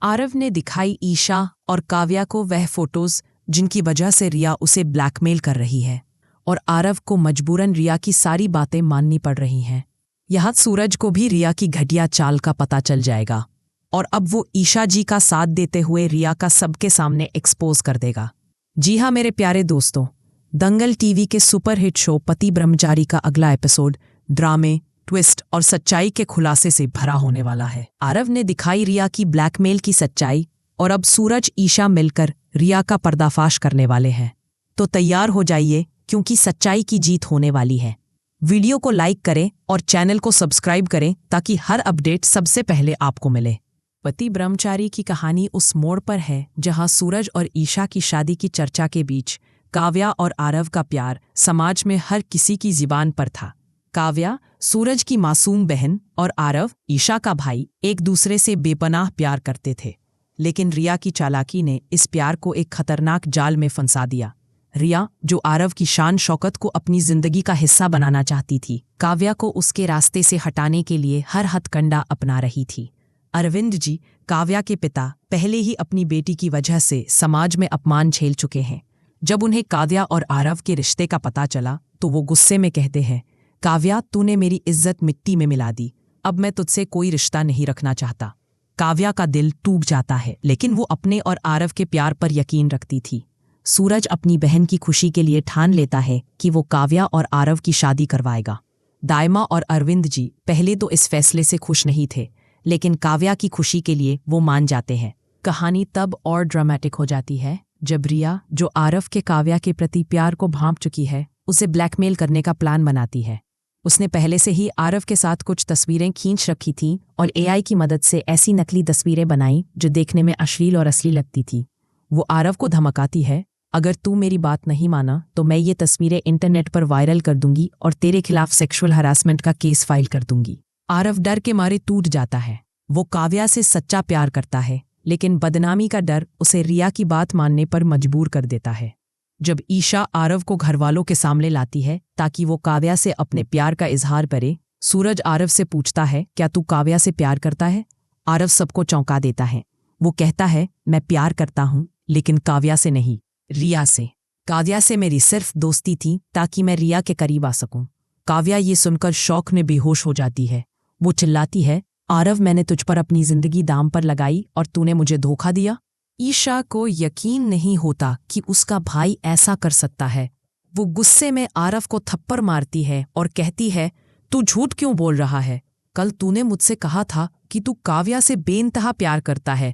आरव ने दिखाई ईशा और काव्या को वह फोटोज जिनकी वजह से रिया उसे ब्लैकमेल कर रही है, और आरव को मजबूरन रिया की सारी बातें माननी पड़ रही हैं। यहाँ सूरज को भी रिया की घटिया चाल का पता चल जाएगा और अब वो ईशा जी का साथ देते हुए रिया का सबके सामने एक्सपोज कर देगा। जी हाँ मेरे प्यारे दोस्तों, दंगल टीवी के सुपरहिट शो पति ब्रह्मचारी का अगला एपिसोड ड्रामे, ट्विस्ट और सच्चाई के खुलासे से भरा होने वाला है। आरव ने दिखाई रिया की ब्लैकमेल की सच्चाई और अब सूरज ईशा मिलकर रिया का पर्दाफाश करने वाले हैं। तो तैयार हो जाइए क्योंकि सच्चाई की जीत होने वाली है। वीडियो को लाइक करें और चैनल को सब्सक्राइब करें ताकि हर अपडेट सबसे पहले आपको मिले। पति ब्रह्मचारी की कहानी उस मोड़ पर है जहां सूरज और ईशा की शादी की चर्चा के बीच काव्या और आरव का प्यार समाज में हर किसी की ज़ुबान पर था। काव्या सूरज की मासूम बहन और आरव ईशा का भाई एक दूसरे से बेपनाह प्यार करते थे, लेकिन रिया की चालाकी ने इस प्यार को एक खतरनाक जाल में फंसा दिया। रिया, जो आरव की शान शौकत को अपनी जिंदगी का हिस्सा बनाना चाहती थी, काव्या को उसके रास्ते से हटाने के लिए हर हथकंडा अपना रही थी। अरविंद जी, काव्या के पिता, पहले ही अपनी बेटी की वजह से समाज में अपमान झेल चुके हैं। जब उन्हें काव्या और आरव के रिश्ते का पता चला तो वो गुस्से में कहते हैं, काव्या, तूने मेरी इज्जत मिट्टी में मिला दी, अब मैं तुझसे कोई रिश्ता नहीं रखना चाहता। काव्या का दिल टूट जाता है, लेकिन वो अपने और आरव के प्यार पर यकीन रखती थी। सूरज अपनी बहन की खुशी के लिए ठान लेता है कि वो काव्या और आरव की शादी करवाएगा। दाइमा और अरविंद जी पहले तो इस फैसले से खुश नहीं थे, लेकिन काव्या की खुशी के लिए वो मान जाते हैं। कहानी तब और ड्रामेटिक हो जाती है जब रिया, जो आरव के काव्या के प्रति प्यार को भांप चुकी है, उसे ब्लैकमेल करने का प्लान बनाती है। उसने पहले से ही आरव के साथ कुछ तस्वीरें खींच रखी थीं और एआई की मदद से ऐसी नकली तस्वीरें बनाई जो देखने में अश्लील और असली लगती थी। वो आरव को धमकाती है, अगर तू मेरी बात नहीं माना तो मैं ये तस्वीरें इंटरनेट पर वायरल कर दूंगी और तेरे खिलाफ सेक्सुअल हरासमेंट का केस फाइल कर दूंगी। आरव डर के मारे टूट जाता है। वो काव्या से सच्चा प्यार करता है, लेकिन बदनामी का डर उसे रिया की बात मानने पर मजबूर कर देता है। जब ईशा आरव को घरवालों के सामने लाती है ताकि वो काव्या से अपने प्यार का इजहार करे, सूरज आरव से पूछता है, क्या तू काव्या से प्यार करता है? आरव सबको चौंका देता है। वो कहता है, मैं प्यार करता हूँ, लेकिन काव्या से नहीं, रिया से। काव्या से मेरी सिर्फ दोस्ती थी ताकि मैं रिया के करीब आ सकूं। काव्या ये सुनकर शौक में बेहोश हो जाती है। वो चिल्लाती है, आरव, मैंने तुझ पर अपनी जिंदगी दांव पर लगाई और तूने मुझे धोखा दिया। ईशा को यकीन नहीं होता कि उसका भाई ऐसा कर सकता है। वो गुस्से में आरव को थप्पड़ मारती है और कहती है, तू झूठ क्यों बोल रहा है? कल तूने मुझसे कहा था कि तू काव्या से बेइंतहा प्यार करता है।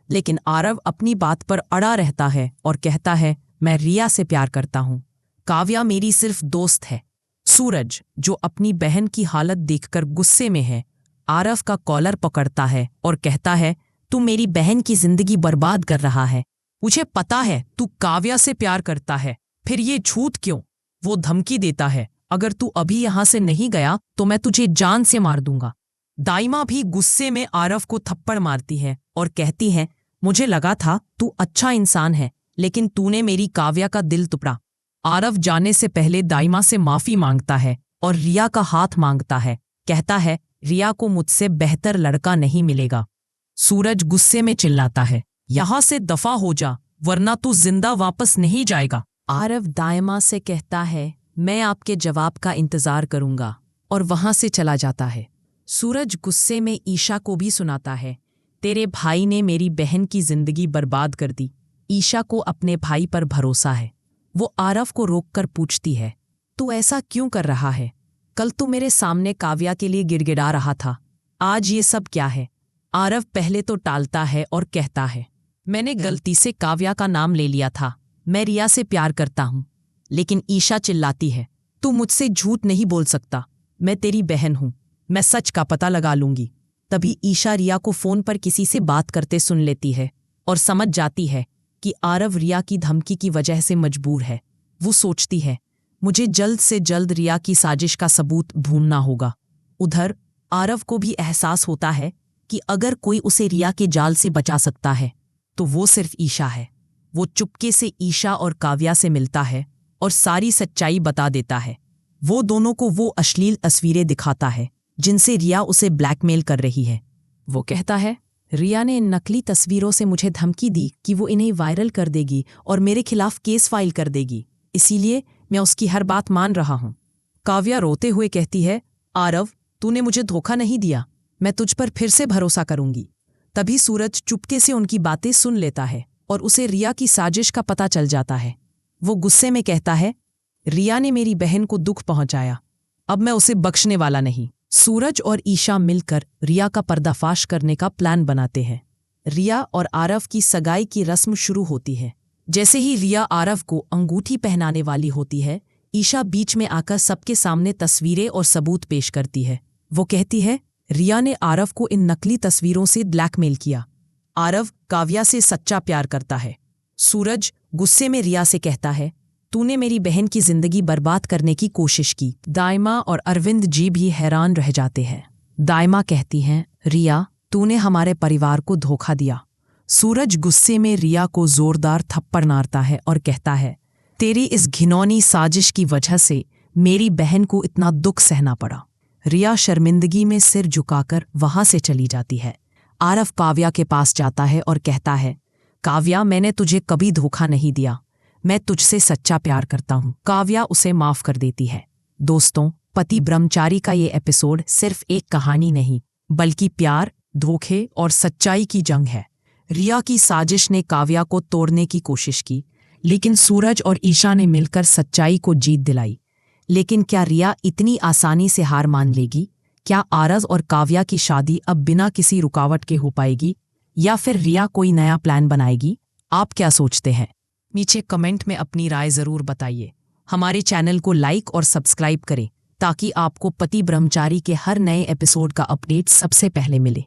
लेकिन आरव अपनी बात पर अड़ा रहता है और कहता है, मैं रिया से प्यार करता हूं। काव्या मेरी सिर्फ दोस्त है। सूरज, जो अपनी बहन की हालत देखकर गुस्से में है, आरव का कॉलर पकड़ता है और कहता है, तू मेरी बहन की जिंदगी बर्बाद कर रहा है। मुझे पता है तू काव्या से प्यार करता है, फिर ये झूठ क्यों? वो धमकी देता है, अगर तू अभी यहां से नहीं गया तो मैं तुझे जान से मार दूंगा। दाइमा भी गुस्से में आरव को थप्पड़ मारती है और कहती है, मुझे लगा था तू अच्छा इंसान है, लेकिन तूने मेरी काव्या का दिल टुकड़ा। आरव जाने से पहले दाइमा से माफी मांगता है और रिया का हाथ मांगता है। कहता है, रिया को मुझसे बेहतर लड़का नहीं मिलेगा। सूरज गुस्से में चिल्लाता है, यहां से दफा हो जा, वरना तू जिंदा वापस नहीं जाएगा। आरव दाइमा से कहता है, मैं आपके जवाब का इंतजार करूंगा, और वहां से चला जाता है। सूरज गुस्से में ईशा को भी सुनाता है, तेरे भाई ने मेरी बहन की जिंदगी बर्बाद कर दी। ईशा को अपने भाई पर भरोसा है। वो आरव को रोककर पूछती है, तू ऐसा क्यों कर रहा है? कल तू मेरे सामने काव्या के लिए गिड़गिड़ा रहा था, आज ये सब क्या है? आरव पहले तो टालता है और कहता है, मैंने गलती से काव्या का नाम ले लिया था, मैं रिया से प्यार करता हूं। लेकिन ईशा चिल्लाती है, तू मुझसे झूठ नहीं बोल सकता, मैं तेरी बहन हूं, मैं सच का पता लगा लूंगी। तभी ईशा रिया को फोन पर किसी से बात करते सुन लेती है और समझ जाती है कि आरव रिया की धमकी की वजह से मजबूर है। वो सोचती है, मुझे जल्द से जल्द रिया की साजिश का सबूत ढूंढना होगा। उधर आरव को भी एहसास होता है कि अगर कोई उसे रिया के जाल से बचा सकता है तो वो सिर्फ ईशा है। वो चुपके से ईशा और काव्या से मिलता है और सारी सच्चाई बता देता है। वो दोनों को वो अश्लील तस्वीरें दिखाता है जिनसे रिया उसे ब्लैकमेल कर रही है। वो कहता है, रिया ने इन नकली तस्वीरों से मुझे धमकी दी कि वो इन्हें वायरल कर देगी और मेरे खिलाफ केस फाइल कर देगी, इसीलिए मैं उसकी हर बात मान रहा हूं। काव्या रोते हुए कहती है, आरव, तूने मुझे धोखा नहीं दिया, मैं तुझ पर फिर से भरोसा करूंगी। तभी सूरज चुपके से उनकी बातें सुन लेता है और उसे रिया की साजिश का पता चल जाता है। वो गुस्से में कहता है, रिया ने मेरी बहन को दुख पहुंचाया, अब मैं उसे बख्शने वाला नहीं। सूरज और ईशा मिलकर रिया का पर्दाफाश करने का प्लान बनाते हैं। रिया और आरव की सगाई की रस्म शुरू होती है। जैसे ही रिया आरव को अंगूठी पहनाने वाली होती है, ईशा बीच में आकर सबके सामने तस्वीरें और सबूत पेश करती है। वो कहती है, रिया ने आरव को इन नकली तस्वीरों से ब्लैकमेल किया। आरव काव्या से सच्चा प्यार करता है। सूरज गुस्से में रिया से कहता है, तूने मेरी बहन की जिंदगी बर्बाद करने की कोशिश की। दाइमा और अरविंद जी भी हैरान रह जाते हैं। दाइमा कहती हैं, रिया, तूने हमारे परिवार को धोखा दिया। सूरज गुस्से में रिया को जोरदार थप्पड़ मारता है और कहता है, तेरी इस घिनौनी साजिश की वजह से मेरी बहन को इतना दुख सहना पड़ा। रिया शर्मिंदगी में सिर झुकाकर वहां से चली जाती है। आरव काव्या के पास जाता है और कहता है, काव्या, मैंने तुझे कभी धोखा नहीं दिया, मैं तुझसे सच्चा प्यार करता हूं। काव्या उसे माफ कर देती है। दोस्तों, पति ब्रह्मचारी का ये एपिसोड सिर्फ एक कहानी नहीं, बल्कि प्यार, धोखे और सच्चाई की जंग है। रिया की साजिश ने काव्या को तोड़ने की कोशिश की, लेकिन सूरज और ईशा ने मिलकर सच्चाई को जीत दिलाई। लेकिन क्या रिया इतनी आसानी से हार मान लेगी? क्या आरव और काव्या की शादी अब बिना किसी रुकावट के हो पाएगी, या फिर रिया कोई नया प्लान बनाएगी? आप क्या सोचते हैं? नीचे कमेंट में अपनी राय जरूर बताइए। हमारे चैनल को लाइक और सब्सक्राइब करें ताकि आपको पति ब्रह्मचारी के हर नए एपिसोड का अपडेट सबसे पहले मिले।